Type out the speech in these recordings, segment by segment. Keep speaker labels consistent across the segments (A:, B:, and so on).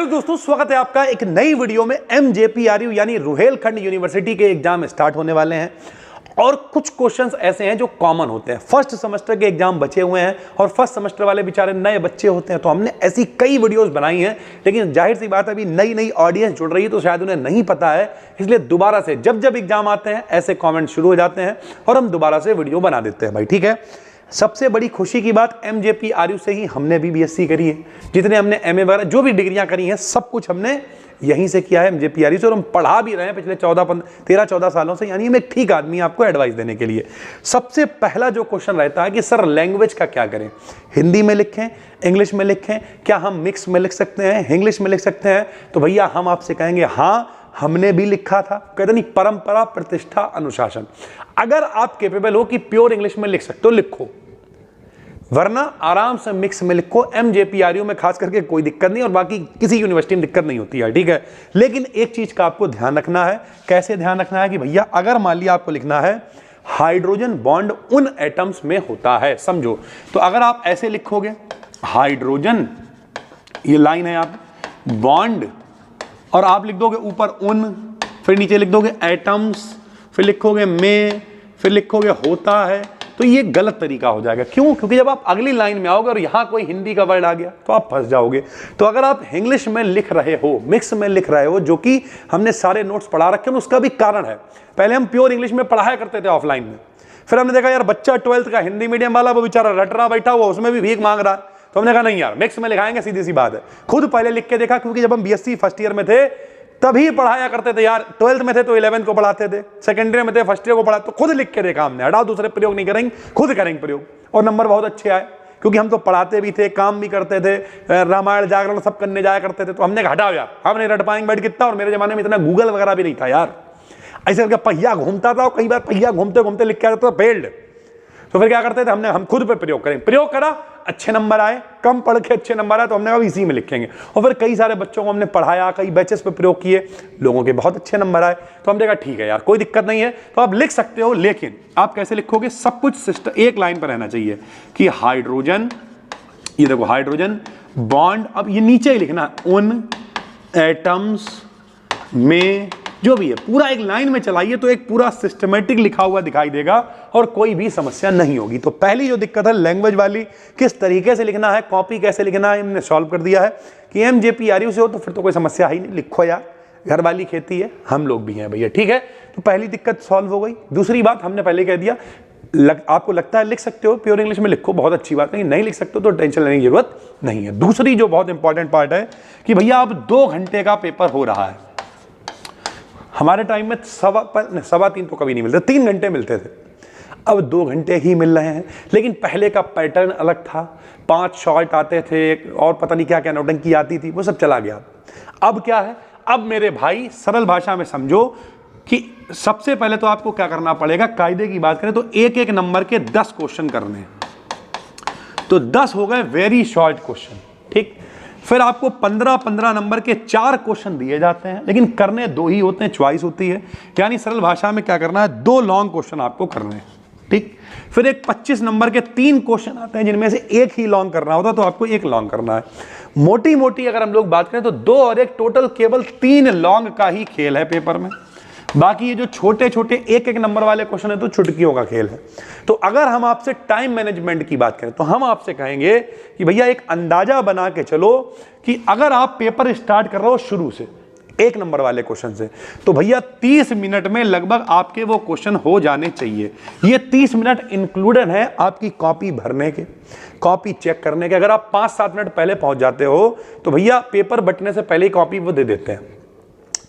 A: तो दोस्तों स्वागत है आपका एक नई वीडियो में। MJPRU यानी रुहेलखंड यूनिवर्सिटी के एग्जाम स्टार्ट होने वाले हैं और कुछ क्वेश्चंस ऐसे हैं जो कॉमन होते हैं। फर्स्ट सेमेस्टर के एग्जाम बचे हुए हैं और फर्स्ट सेमेस्टर वाले बेचारे नए बच्चे होते हैं, तो हमने ऐसी कई वीडियोस बनाई हैं, लेकिन जाहिर सी बात है अभी नई नई ऑडियंस जुड़ रही है तो शायद उन्हें नहीं पता है, इसलिए दोबारा से जब जब एग्जाम आते हैं ऐसे कॉमेंट शुरू हो जाते हैं और हम दोबारा से वीडियो बना देते हैं भाई। ठीक है, सबसे बड़ी खुशी की बात MJPRU से ही हमने भी BSc करी है। जितने हमने MA वगैरह जो भी डिग्रियां करी हैं सब कुछ हमने यहीं से किया है MJPRU से, और हम पढ़ा भी रहे हैं पिछले 13-14 सालों से, यानी मैं ठीक आदमी आपको एडवाइस देने के लिए। सबसे पहला जो क्वेश्चन रहता है कि सर लैंग्वेज का क्या करें, हिंदी में लिखें, इंग्लिश में लिखें, क्या हम मिक्स में लिख सकते हैं, इंग्लिश में लिख सकते हैं? तो भैया हम आपसे कहेंगे हाँ, हमने भी लिखा था, कहते नहीं परंपरा प्रतिष्ठा अनुशासन। अगर आप कैपेबल हो कि प्योर इंग्लिश में लिख सकते हो लिखो, वरना आराम से मिक्स में लिखो। MJPRU में खास करके कोई दिक्कत नहीं और बाकी किसी यूनिवर्सिटी में दिक्कत नहीं होती है, ठीक है। लेकिन एक चीज का आपको ध्यान रखना है। कैसे ध्यान रखना है कि भैया अगर मान लिया आपको लिखना है हाइड्रोजन बॉन्ड उन एटम्स में होता है, समझो, तो अगर आप ऐसे लिखोगे हाइड्रोजन, ये लाइन है आप, बॉन्ड, और आप लिख दोगे ऊपर उन, फिर नीचे लिख दोगे एटम्स, फिर लिखोगे में, फिर लिखोगे होता है, तो ये गलत तरीका हो जाएगा। क्यों? क्योंकि जब आप अगली लाइन में आओगे और यहां कोई हिंदी का वर्ड आ गया तो आप फंस जाओगे। तो अगर आप इंग्लिश में लिख रहे हो, मिक्स में लिख रहे हो, जो कि हमने सारे नोट्स पढ़ा रखे हैं, उसका भी कारण है। पहले हम प्योर इंग्लिश में पढ़ाया करते थे ऑफलाइन में, फिर हमने देखा यार बच्चा 12th का हिंदी मीडियम वाला वो बेचारा रट रहा बैठा हुआ, उसमें भी भीख मांग रहा है, तो हमने कहा नहीं यार मिक्स में लिखाएंगे, सीधी सी बात है। खुद पहले लिख के देखा, क्योंकि जब हम BSc फर्स्ट ईयर में थे तभी पढ़ाया करते थे यार। 12th में थे तो 11th को पढ़ाते थे, सेकेंड ईयर में थे फर्स्ट ईयर को पढ़ा, तो खुद लिख के देखा हमने, हटाओ दूसरे प्रयोग नहीं करेंगे, खुद करेंगे प्रयोग, और नंबर बहुत अच्छे आए, क्योंकि हम तो पढ़ाते भी थे, काम भी करते थे, रामायण जागरण सब करने जाया करते थे। तो हमने हटाओ यार, हम नहीं रट पाएंगे बैठ कितना, और मेरे जमाने में इतना गूगल वगैरह भी नहीं था यार, ऐसे करके पहिया घूमता था और कई बार पहिया घूमते घूमते लिख के आता था फेल्ड। तो फिर क्या करते थे, हम खुद पे प्रयोग करें, प्रयोग करा, अच्छे नंबर आए, कम पढ़ के अच्छे नंबर आए, तो हमने कहा इसी में लिखेंगे। और फिर कई सारे बच्चों को हमने पढ़ाया, कई बैचेस पे प्रयोग किए, लोगों के बहुत अच्छे नंबर आए, तो हमने कहा ठीक है यार कोई दिक्कत नहीं है, तो आप लिख सकते हो। लेकिन आप कैसे लिखोगे, सब कुछ सिस्टम एक लाइन पर रहना चाहिए कि हाइड्रोजन, ये देखो हाइड्रोजन बॉन्ड, अब ये नीचे ही लिखना उन एटम्स में, जो भी है पूरा एक लाइन में चलाइए तो एक पूरा सिस्टमेटिक लिखा हुआ दिखाई देगा और कोई भी समस्या नहीं होगी। तो पहली जो दिक्कत है लैंग्वेज वाली, किस तरीके से लिखना है, कॉपी कैसे लिखना है, हमने सॉल्व कर दिया है कि MJPRU से हो तो फिर तो कोई समस्या ही नहीं, लिखो यार, घर वाली खेती है, हम लोग भी हैं भैया, ठीक है। तो पहली दिक्कत सॉल्व हो गई। दूसरी बात हमने पहले कह दिया, आपको लगता है लिख सकते हो प्योर इंग्लिश में लिखो, बहुत अच्छी बात, नहीं लिख सकते हो तो टेंशन लेने की जरूरत नहीं है। दूसरी जो बहुत इंपॉर्टेंट पार्ट है कि भैया अब 2 घंटे का पेपर हो रहा है। हमारे टाइम में 3.25 तो कभी नहीं मिलते, 3 घंटे मिलते थे, अब 2 घंटे ही मिल रहे हैं। लेकिन पहले का पैटर्न अलग था, 5 शॉर्ट आते थे और पता नहीं क्या क्या नौटंकी आती थी, वो सब चला गया। अब क्या है, अब मेरे भाई सरल भाषा में समझो कि सबसे पहले तो आपको क्या करना पड़ेगा, कायदे की बात करें तो एक एक नंबर के 10 क्वेश्चन करने हैं, तो 10 हो गए वेरी शॉर्ट क्वेश्चन, ठीक। फिर आपको 15-15 नंबर के 4 क्वेश्चन दिए जाते हैं, लेकिन करने 2 ही होते हैं, चॉइस होती है, यानी सरल भाषा में क्या करना है, 2 लॉन्ग क्वेश्चन आपको करने हैं, ठीक। फिर एक 25 नंबर के 3 क्वेश्चन आते हैं जिनमें से एक ही लॉन्ग करना होता है, तो आपको एक लॉन्ग करना है। मोटी मोटी अगर हम लोग बात करें तो 2 और 1 टोटल केवल 3 लॉन्ग का ही खेल है पेपर में। बाकी ये जो छोटे छोटे एक एक नंबर वाले क्वेश्चन है तो चुटकियों का खेल है। तो अगर हम आपसे टाइम मैनेजमेंट की बात करें तो हम आपसे कहेंगे कि भैया एक अंदाजा बना के चलो कि अगर आप पेपर स्टार्ट कर रहे हो शुरू से 1 नंबर वाले क्वेश्चन से, तो भैया 30 मिनट में लगभग आपके वो क्वेश्चन हो जाने चाहिए। ये 30 मिनट इंक्लूडेड है आपकी कॉपी भरने के, कॉपी चेक करने के। अगर आप 5-7 मिनट पहले पहुंच जाते हो तो भैया पेपर बटने से पहले ही कॉपी वो दे देते हैं,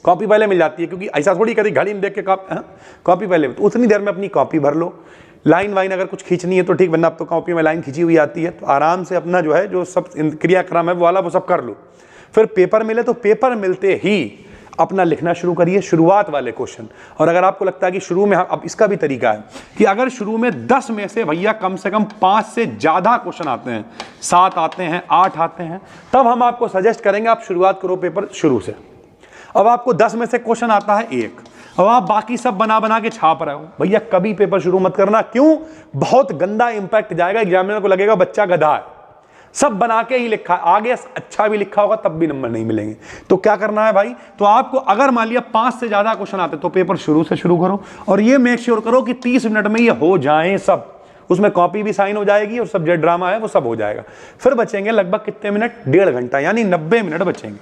A: कॉपी पहले मिल जाती है, क्योंकि ऐसा थोड़ी कभी घड़ी में देख के कॉपी पहले, तो उतनी देर में अपनी कॉपी भर लो। लाइन वाइन अगर कुछ खींचनी है तो ठीक, वरना अब तो कॉपी में लाइन खींची हुई आती है, तो आराम से अपना जो है जो सब क्रियाक्रम है वो वाला वो सब कर लो। फिर पेपर मिले तो पेपर मिलते ही अपना लिखना शुरू करिए शुरुआत वाले क्वेश्चन। और अगर आपको लगता है कि शुरू में, अब इसका भी तरीका है कि अगर शुरू में 10 में से भैया कम से कम 5 से ज़्यादा क्वेश्चन आते हैं, 7 आते हैं, 8 आते हैं, तब हम आपको सजेस्ट करेंगे आप शुरुआत करो पेपर शुरू से। अब आपको 10 में से क्वेश्चन आता है 1, अब आप बाकी सब बना बना के छाप रहे हो, भैया कभी पेपर शुरू मत करना। क्यों? बहुत गंदा इंपैक्ट जाएगा, एग्जामिनर को लगेगा बच्चा गधा है। सब बना के ही लिखा, आगे अच्छा भी लिखा होगा तब भी नंबर नहीं मिलेंगे। तो क्या करना है भाई, तो आपको अगर मान लिया 5 से ज्यादा क्वेश्चन आते तो पेपर शुरू से शुरू करो और ये मेक श्योर करो कि 30 मिनट में ये हो जाए सब, उसमें कॉपी भी साइन हो जाएगी और सब्जेक्ट ड्रामा है वो सब हो जाएगा। फिर बचेंगे लगभग कितने मिनट, 1.5 घंटा, यानी 90 मिनट बचेंगे।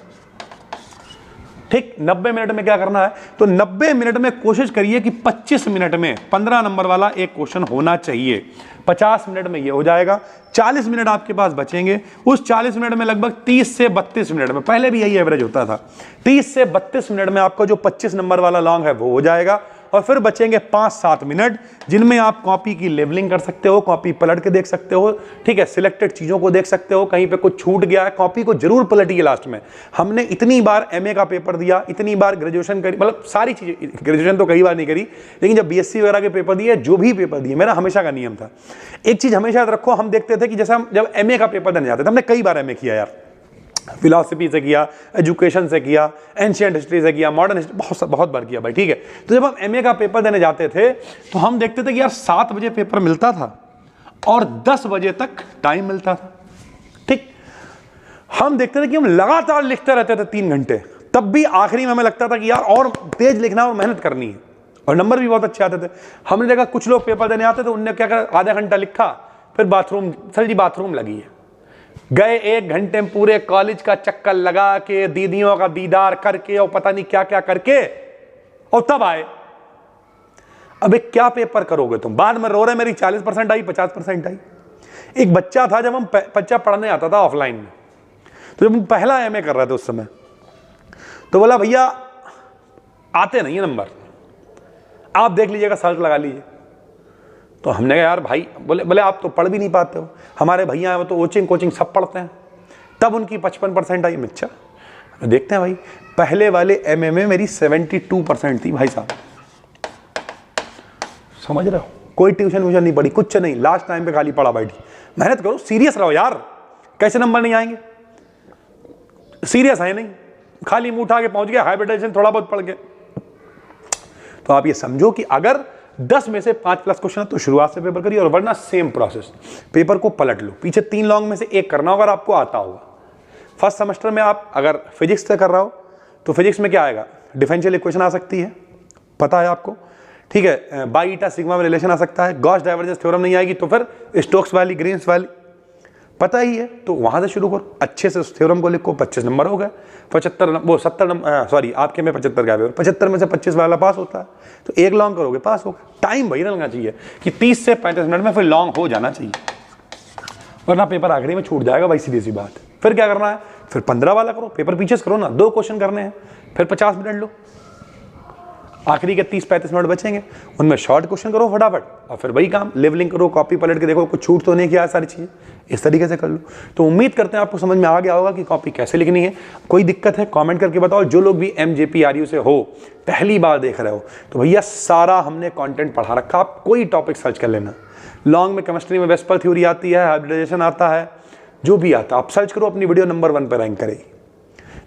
A: ठीक, 90 मिनट में क्या करना है, तो 90 मिनट में कोशिश करिए कि 25 मिनट में 15 नंबर वाला एक क्वेश्चन होना चाहिए। 50 मिनट में ये हो जाएगा, 40 मिनट आपके पास बचेंगे। उस 40 मिनट में लगभग 30 से 32 मिनट में, पहले भी यही एवरेज होता था, 30 से 32 मिनट में आपका जो 25 नंबर वाला लॉन्ग है वो हो जाएगा। और फिर बचेंगे 5-7 मिनट जिनमें आप कॉपी की लेवलिंग कर सकते हो, कॉपी पलट के देख सकते हो, ठीक है, सिलेक्टेड चीज़ों को देख सकते हो, कहीं पे कुछ छूट गया है कॉपी को जरूर पलटिए लास्ट में। हमने इतनी बार एमए का पेपर दिया, इतनी बार ग्रेजुएशन करी, मतलब सारी चीज़ें, ग्रेजुएशन तो कई बार नहीं करी, लेकिन जब बीएससी वगैरह के पेपर दिए, जो भी पेपर दिए, मेरा हमेशा का नियम था, एक चीज़ हमेशा याद रखो, हम देखते थे कि जैसे हम जब एमए का पेपर देने जाते थे, हमने कई बार एमए किया यार, फिलॉसफी से किया, एजुकेशन से किया, एंशिएंट हिस्ट्री से किया, मॉडर्न हिस्ट्री, बहुत बार किया भाई, ठीक है। तो जब हम एमए का पेपर देने जाते थे तो हम देखते थे कि यार 7 बजे पेपर मिलता था और 10 बजे तक टाइम मिलता था। ठीक, हम देखते थे कि हम लगातार लिखते रहते थे 3 घंटे, तब भी आखिरी में हमें लगता था कि यार और तेज लिखना और मेहनत करनी है, और नंबर भी बहुत अच्छे आते थे। हमने देखा कुछ लोग पेपर देने आते थे, उनने क्या करा, आधा घंटा लिखा, फिर बाथरूम, सर जी बाथरूम लगी है, गए 1 घंटे में पूरे कॉलेज का चक्कर लगा के, दीदियों का दीदार करके और पता नहीं क्या क्या करके, और तब आए। अबे क्या पेपर करोगे तुम, बाद में रो रहे मेरी 40% आई, 50% आई। एक बच्चा था, जब हम बच्चा पढ़ने आता था ऑफलाइन में, तो जब हम पहला एमए कर रहे थे उस समय, तो बोला भैया आते नहीं है नंबर, आप देख लीजिएगा, सर्च लगा लीजिए। तो हमने कहा यार भाई, बोले आप तो पढ़ भी नहीं पाते हो, हमारे भैया हैं वो तो कोचिंग सब पढ़ते हैं। तब उनकी 55% आई। अच्छा देखते हैं भाई, पहले वाले एमए में मेरी 72% थी भाई साहब, समझ रहे हो, कोई ट्यूशन व्यूशन नहीं पढ़ी, कुछ नहीं, लास्ट टाइम पे खाली पढ़ा बैठी। मेहनत करो, सीरियस रहो यार, कैसे नंबर नहीं आएंगे, सीरियस है नहीं, खाली मुंह उठा के पहुंच गया, हाइब्रिडाइजेशन थोड़ा बहुत पढ़ के। तो आप ये समझो कि अगर 10 में से 5+ क्वेश्चन है तो शुरुआत से पेपर करिए, और वरना सेम प्रोसेस, पेपर को पलट लो, पीछे 3 लॉन्ग में से एक करना होगा, अगर आपको आता होगा। फर्स्ट सेमेस्टर में आप अगर फिजिक्स से कर रहा हो तो फिजिक्स में क्या आएगा, डिफरेंशियल इक्वेशन आ सकती है, पता है आपको, ठीक है, बाई ईटा सिग्मा में रिलेशन आ सकता है, गॉस डाइवर्जेंस थ्योरम नहीं आएगी तो फिर स्टोक्स वाली, ग्रीन्स वाली, पता ही है, तो वहां से शुरू करो, अच्छे से उस थ्योरम को लिखो, 25 नंबर हो गए, 70 नंबर, सॉरी आपके में 75 का, 75 में से 25 वाला पास होता है, तो एक लॉन्ग करोगे पास होगा। टाइम वही लगना चाहिए कि 30 से 35 मिनट में फिर लॉन्ग हो जाना चाहिए, वरना पेपर आखिरी में छूट जाएगा भाई, सीधी सी बात। फिर क्या करना है, फिर 15 वाला करो, पेपर पीछे से करो ना, 2 क्वेश्चन करने हैं, फिर 50 मिनट लो, आखिरी के 30-35 मिनट बचेंगे, उनमें शॉर्ट क्वेश्चन करो फटाफट, और फिर वही काम, लेवलिंग करो, कॉपी पलट के देखो कुछ छूट तो नहीं किया है, सारी चीज़ें इस तरीके से कर लो। तो उम्मीद करते हैं आपको समझ में आ गया होगा कि कॉपी कैसे लिखनी है। कोई दिक्कत है कमेंट करके बताओ। जो लोग भी MJPRU से हो, पहली बार देख रहे हो, तो भैया सारा हमने कंटेंट पढ़ा रखा, आप कोई टॉपिक सर्च कर लेना। लॉन्ग में केमिस्ट्री में वेस्पर थ्योरी आती है, हाइब्रिडाइजेशन आता है, जो भी आता है आप सर्च करो, अपनी वीडियो नंबर 1 पर रैंक करेगी।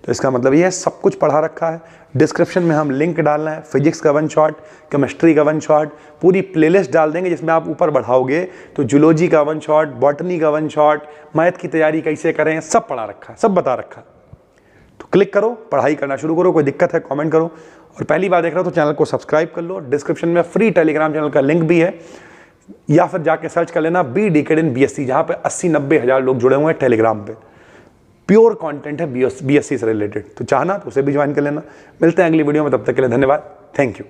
A: तो इसका मतलब ये है सब कुछ पढ़ा रखा है। डिस्क्रिप्शन में हम लिंक डालना है, फिजिक्स का 1 शॉट, केमिस्ट्री का 1 शॉट, पूरी प्लेलिस्ट डाल देंगे जिसमें आप ऊपर बढ़ाओगे तो जूलॉजी का 1 शॉट, बॉटनी का 1 शॉट, मैथ की तैयारी कैसे करें, सब पढ़ा रखा है, सब बता रखा है। तो क्लिक करो, पढ़ाई करना शुरू करो। कोई दिक्कत है कमेंट करो, और पहली बार देख रहे हो तो चैनल को सब्सक्राइब कर लो। डिस्क्रिप्शन में फ्री टेलीग्राम चैनल का लिंक भी है, या फिर जाके सर्च कर लेना बी डिकेड इन BSc, जहाँ पे 80-90 हज़ार लोग जुड़े हुए हैं टेलीग्राम पे। प्योर कंटेंट है BSc से रिलेटेड, तो चाहना तो उसे भी ज्वाइन कर लेना। मिलते हैं अगली वीडियो में, तब तक के लिए धन्यवाद, थैंक यू।